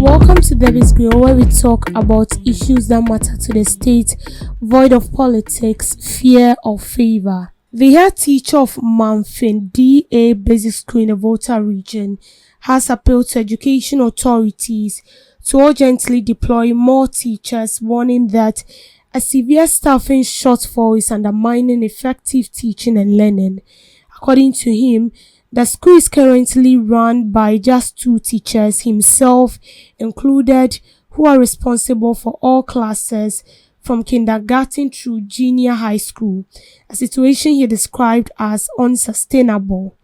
Welcome to Debbie's Grill, where we talk about issues that matter to the state, void of politics, fear or favor. The head teacher of Mafi DA Basic School in the Volta region has appealed to education authorities to urgently deploy more teachers, warning that a severe staffing shortfall is undermining effective teaching and learning. According to him, the school is currently run by just 2 teachers, himself included, who are responsible for all classes from kindergarten through junior high school, a situation he described as unsustainable.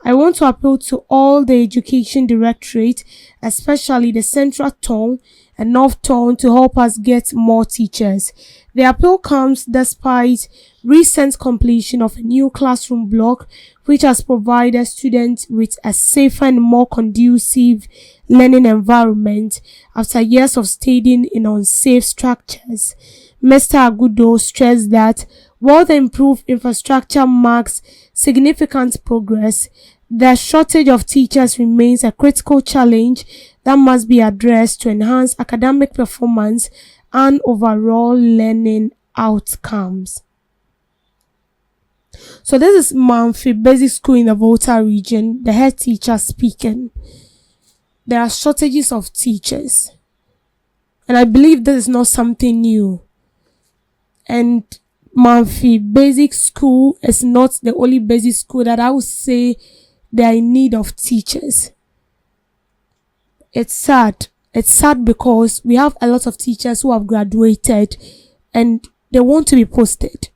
I want to appeal to all the education directorate, especially the central town and north town, to help us get more teachers. The appeal comes despite recent completion of a new classroom block, which has provided students with a safer and more conducive learning environment after years of staying in unsafe structures. Mr. Agudo stressed that while the improved infrastructure marks significant progress, the shortage of teachers remains a critical challenge that must be addressed to enhance academic performance and overall learning outcomes. So this is Mafi Basic School in the Volta region, the head teacher speaking. There are shortages of teachers, and I believe this is not something new. And Mafi Basic School is not the only basic school that I would say they are in need of teachers. It's sad. It's sad because we have a lot of teachers who have graduated and they want to be posted,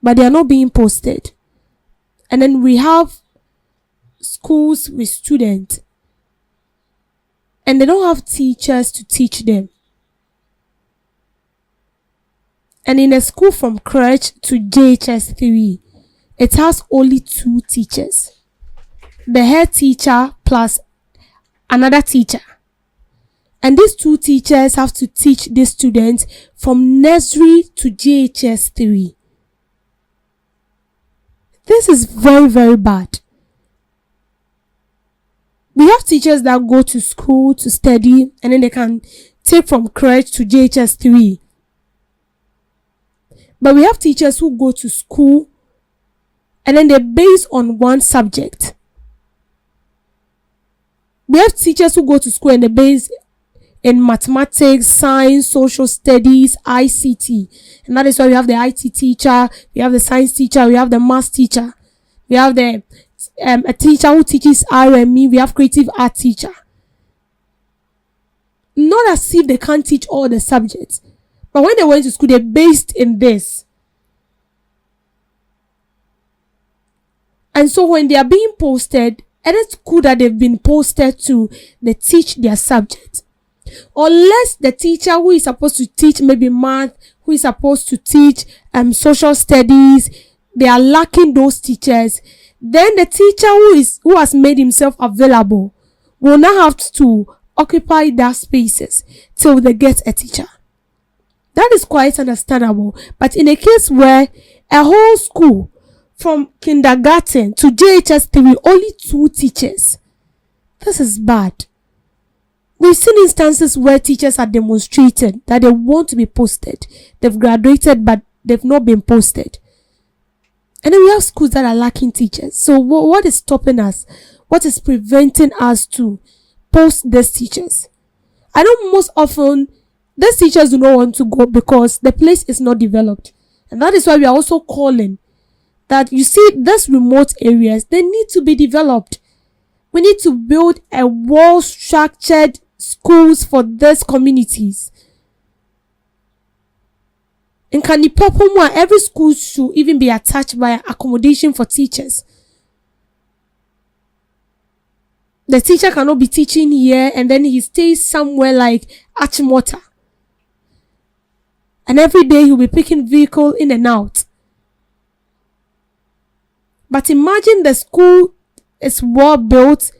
but they are not being posted. And then we have schools with students and they don't have teachers to teach them. And in a school from crèche to JHS 3, it has only 2 teachers. The head teacher plus another teacher. And these 2 teachers have to teach the students from nursery to JHS 3. This is very, very bad. We have teachers that go to school to study and then they can take from crèche to JHS 3. But we have teachers who go to school and then they base on one subject. We have teachers who go to school and they base in mathematics, science, social studies, ICT. And that is why we have the IT teacher, we have the science teacher, we have the math teacher, we have the a teacher who teaches RME, we have creative art teacher. Not as if they can't teach all the subjects, but when they went to school, they based in this. And so when they are being posted, and it's good that they've been posted to, they teach their subject. Unless the teacher who is supposed to teach maybe math, who is supposed to teach social studies, they are lacking those teachers, then the teacher who has made himself available will now have to occupy that spaces till they get a teacher. That is quite understandable. But in a case where a whole school from kindergarten to JHS 3, only 2 teachers, this is bad. We've seen instances where teachers are demonstrated that they want to be posted. They've graduated, but they've not been posted. And then we have schools that are lacking teachers. So what is stopping us? What is preventing us to post these teachers? I know most often these teachers do not want to go because the place is not developed. And that is why we are also calling that, you see, these remote areas, they need to be developed. We need to build a well-structured schools for these communities. In Kanipopomwa, every school should even be attached by accommodation for teachers. The teacher cannot be teaching here and then he stays somewhere like Achimota. And every day he'll be picking vehicle in and out. But imagine the school is well built,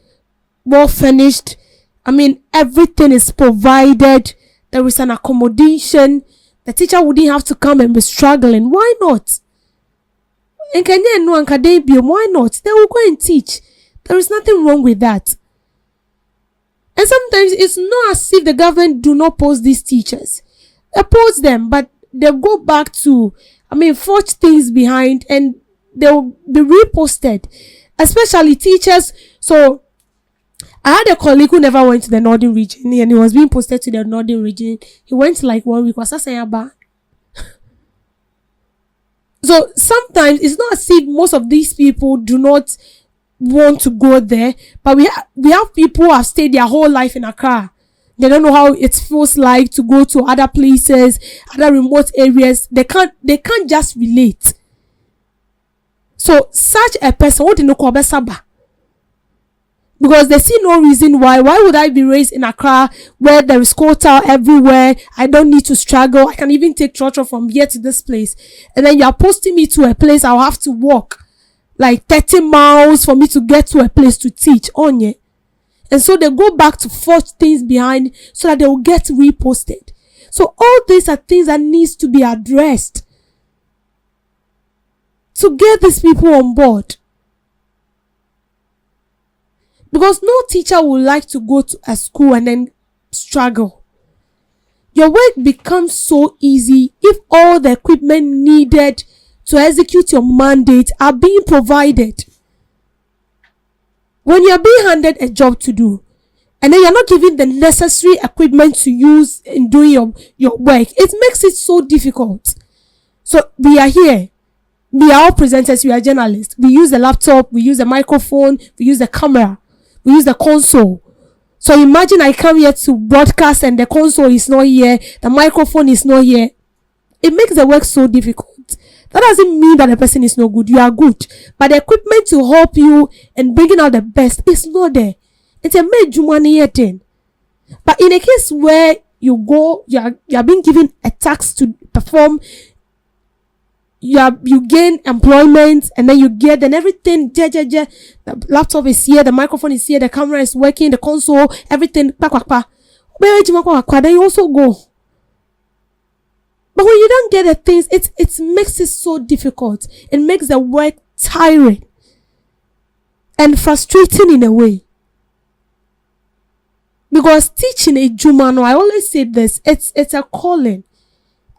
well furnished. I mean, everything is provided. There is an accommodation. The teacher wouldn't have to come and be struggling. Why not? In Kenya, no academic, why not? They will go and teach. There is nothing wrong with that. And sometimes it's not as if the government do not post these teachers. They post them, but they go back to, forge things behind, and they'll be reposted. Especially teachers. So I had a colleague who never went to the northern region, and he was being posted to the northern region. He went like 1 week. So sometimes it's not as if most of these people do not want to go there, but we have people who have stayed their whole life in Accra. They don't know how it feels like to go to other places, other remote areas. They can't just relate. So such a person, what do you know, because they see no reason why would I be raised in Accra where there is quota everywhere? I don't need to struggle. I can even take trotro from here to this place, and then you are posting me to a place I'll have to walk like 30 miles for me to get to a place to teach on ye. And so they go back to forge things behind so that they will get reposted. So all these are things that needs to be addressed to get these people on board. Because no teacher would like to go to a school and then struggle. Your work becomes so easy if all the equipment needed to execute your mandate are being provided. When you're being handed a job to do, and then you're not given the necessary equipment to use in doing your work, it makes it so difficult. So we are here. We are all presenters. We are journalists. We use the laptop. We use the microphone. We use the camera. We use the console. So imagine I come here to broadcast and the console is not here. The microphone is not here. It makes the work so difficult. That doesn't mean that the person is no good. You are good. But the equipment to help you and bringing out the best is not there. It's a major money thing. But in a case where you go, you are being given a task to perform, you gain employment, and then you get, then everything, the laptop is here, the microphone is here, the camera is working, the console, everything, then you also go. But when you don't get the things, it makes it so difficult. It makes the work tiring and frustrating in a way. Because teaching a Jumano, I always say this, it's a calling.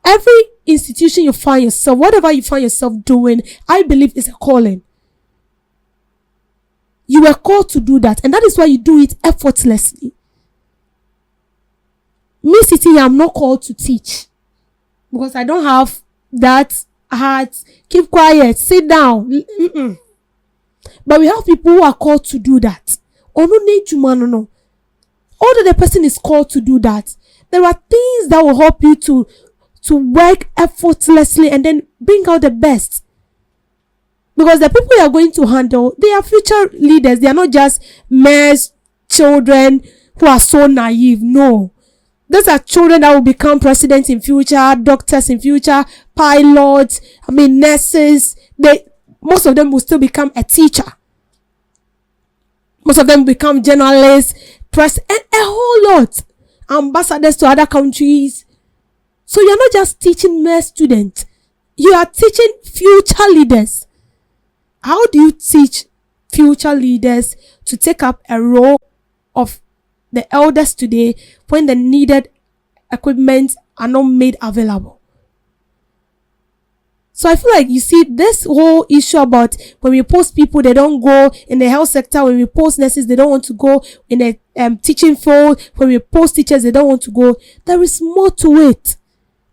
Every institution you find yourself, whatever you find yourself doing, I believe is a calling. You were called to do that, and that is why you do it effortlessly. Me sitting here, I'm not called to teach. Because I don't have that heart. Keep quiet. Sit down. But we have people who are called to do that. No. Although the person is called to do that, there are things that will help you to work effortlessly and then bring out the best. Because the people you are going to handle, they are future leaders. They are not just mere children who are so naive. No. Those are children that will become presidents in future, doctors in future, pilots, nurses. Most of them will still become a teacher. Most of them become journalists, press, and a whole lot. Ambassadors to other countries. So you're not just teaching mere students. You are teaching future leaders. How do you teach future leaders to take up a role of the elders today when the needed equipment are not made available? So I feel like, you see, this whole issue about when we post people, they don't go in the health sector. When we post nurses, they don't want to go in the teaching field. When we post teachers, they don't want to go. There is more to it.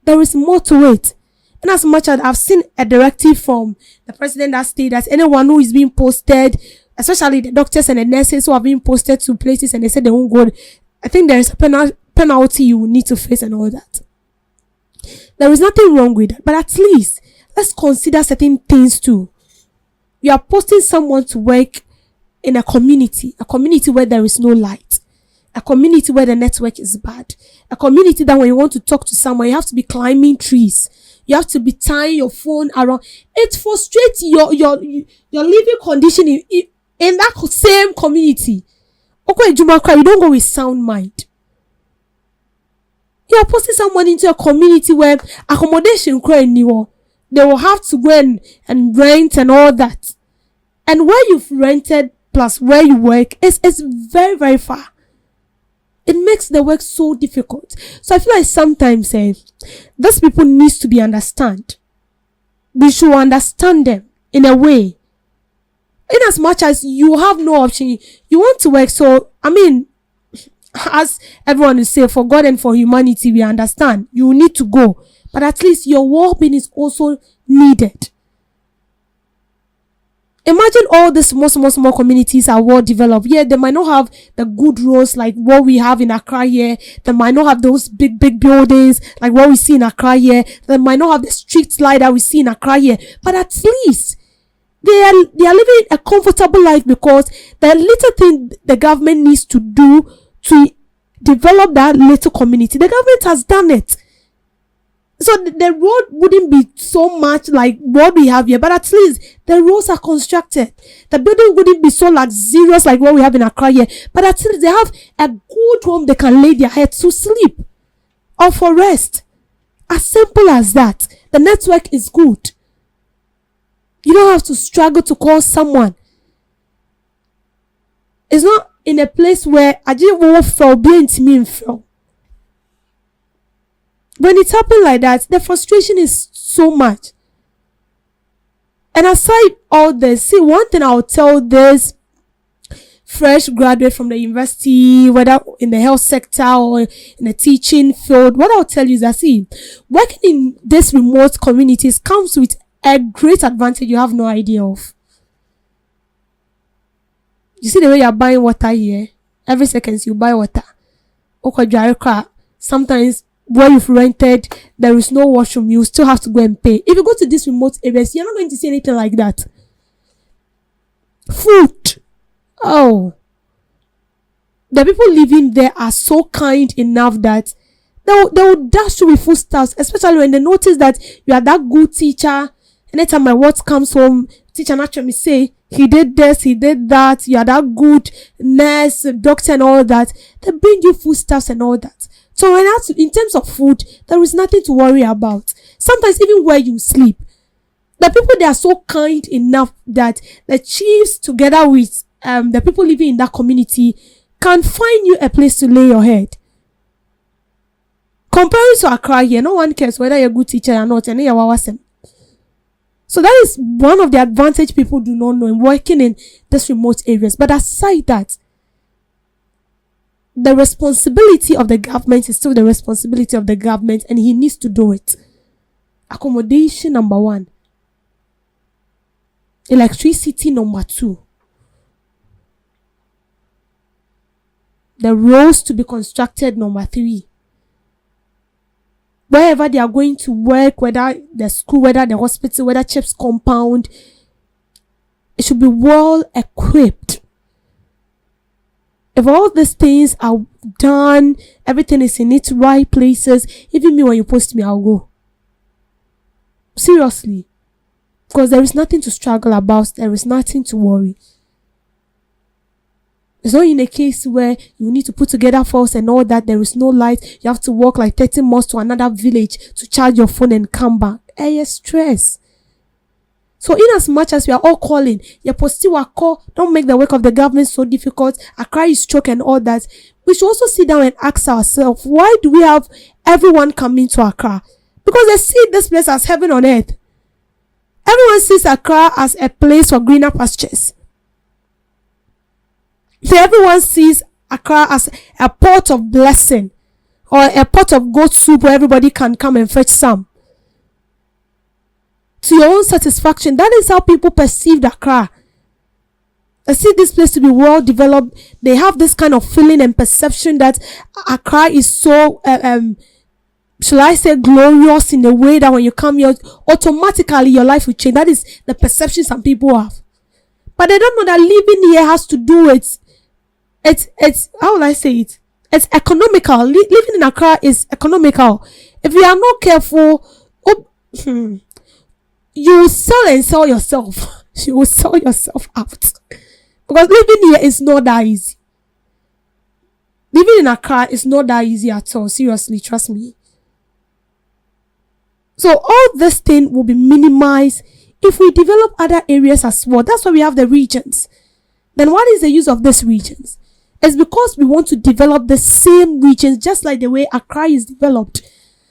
There is more to it. And as much as I've seen a directive from the president that stated that anyone who is being posted, especially the doctors and the nurses who are being posted to places and they said they won't go, I think there is a penalty you will need to face and all that. There is nothing wrong with that. But at least, let's consider certain things too. You are posting someone to work in a community where there is no light, a community where the network is bad, a community that when you want to talk to someone, you have to be climbing trees. You have to be tying your phone around. It frustrates your living condition in that same community. Okay, Jumakra, you don't go with sound mind. You are posting someone into a community where accommodation they will have to go and rent and all that. And where you've rented plus where you work is very, very far. It makes the work so difficult. So I feel like sometimes these people needs to be understood. We should understand them in a way. In as much as you have no option, you want to work. So, I mean, as everyone will say, for God and for humanity, we understand. You need to go. But at least your well-being is also needed. Imagine all these small communities are well developed. Yeah, they might not have the good roads like what we have in Accra here. They might not have those big buildings like what we see in Accra here. They might not have the street light that we see in Accra here. But at least they are living a comfortable life, because the little thing the government needs to do to develop that little community, the government has done it. So the road wouldn't be so much like what we have here, but at least the roads are constructed. The building wouldn't be so luxurious like what we have in Accra here, but at least they have a good home they can lay their head to sleep or for rest. As simple as that. The network is good. You don't have to struggle to call someone. It's not in a place where I didn't want to be intimate feel. When it's happened like that, the frustration is so much. And aside all this, see, one thing I'll tell this fresh graduate from the university, whether in the health sector or in the teaching field, what I'll tell you is that, see, working in these remote communities comes with a great advantage you have no idea of. You see the way you're buying water here? Every second you buy water. Sometimes where you've rented, there is no washroom, you still have to go and pay. If you go to these remote areas, you're not going to see anything like that. Food. Oh. The people living there are so kind enough that they will dash you with foodstuffs, especially when they notice that you are that good teacher. Anytime my words comes home, teacher naturally say, he did this, he did that, you are that good nurse, doctor and all that. They bring you foodstuffs and all that. So in terms of food, there is nothing to worry about. Sometimes even where you sleep, the people, they are so kind enough that the chiefs together with the people living in that community can find you a place to lay your head. Comparing to Accra here, no one cares whether you're a good teacher or not, and you're awesome. So that is one of the advantage people do not know in working in these remote areas. But aside that, the responsibility of the government is still the responsibility of the government, and he needs to do it. Accommodation, number 1. Electricity, number 2. The roads to be constructed, number 3. Wherever they are going to work, whether the school, whether the hospital, whether CHIPS compound, it should be well equipped. If all these things are done, everything is in its right places, even me, when you post me, I'll go. Seriously. Because there is nothing to struggle about. There is nothing to worry. It's not in a case where you need to put together files and all that. There is no light. You have to walk like 30 miles to another village to charge your phone and come back. Stress. So in as much as we are all calling, your postiwa call, don't make the work of the government so difficult. Accra is choke and all that. We should also sit down and ask ourselves, why do we have everyone coming to Accra? Because they see this place as heaven on earth. Everyone sees Accra as a place for greener pastures. So everyone sees Accra as a pot of blessing, or a pot of goat soup where everybody can come and fetch some. To your own satisfaction, that is how people perceive Accra. They see this place to be well developed. They have this kind of feeling and perception that Accra is so, shall I say, glorious in a way that when you come here, automatically your life will change. That is the perception some people have. But they don't know that living here has to do with it's how will I say it? It's economical. Living in Accra is economical. If you are not careful, you will sell yourself. You will sell yourself out. Because living here is not that easy. Living in Accra is not that easy at all. Seriously, trust me. So all this thing will be minimized if we develop other areas as well. That's why we have the regions. Then what is the use of these regions? It's because we want to develop the same regions, just like the way Accra is developed.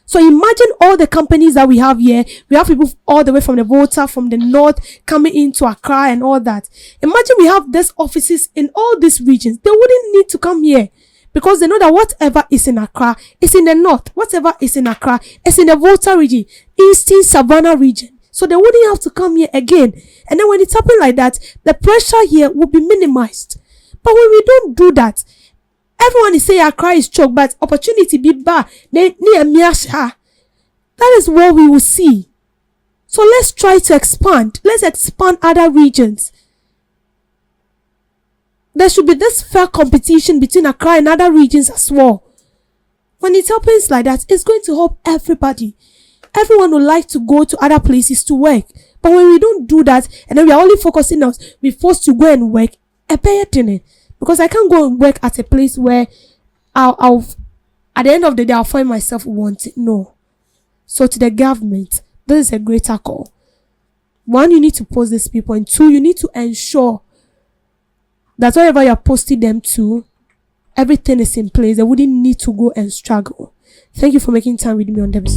So imagine all the companies that we have here. We have people all the way from the Volta, from the north, coming into Accra and all that. Imagine we have these offices in all these regions. They wouldn't need to come here, because they know that whatever is in Accra is in the north. Whatever is in Accra is in the Volta region, Eastern Savannah region. So they wouldn't have to come here again. And then when it's happening like that, the pressure here will be minimized. But when we don't do that, everyone is saying Accra is choked, but opportunity be bad. That is what we will see. So let's try to expand. Let's expand other regions. There should be this fair competition between Accra and other regions as well. When it happens like that, it's going to help everybody. Everyone would like to go to other places to work. But when we don't do that, and then we are only focusing on, we're forced to go and work, because I can't go and work at a place where I'll at the end of the day, I'll find myself wanting. No. So to the government, this is a greater call. One, you need to post these people. And two, you need to ensure that wherever you're posting them to, everything is in place. They wouldn't need to go and struggle. Thank you for making time with me on this.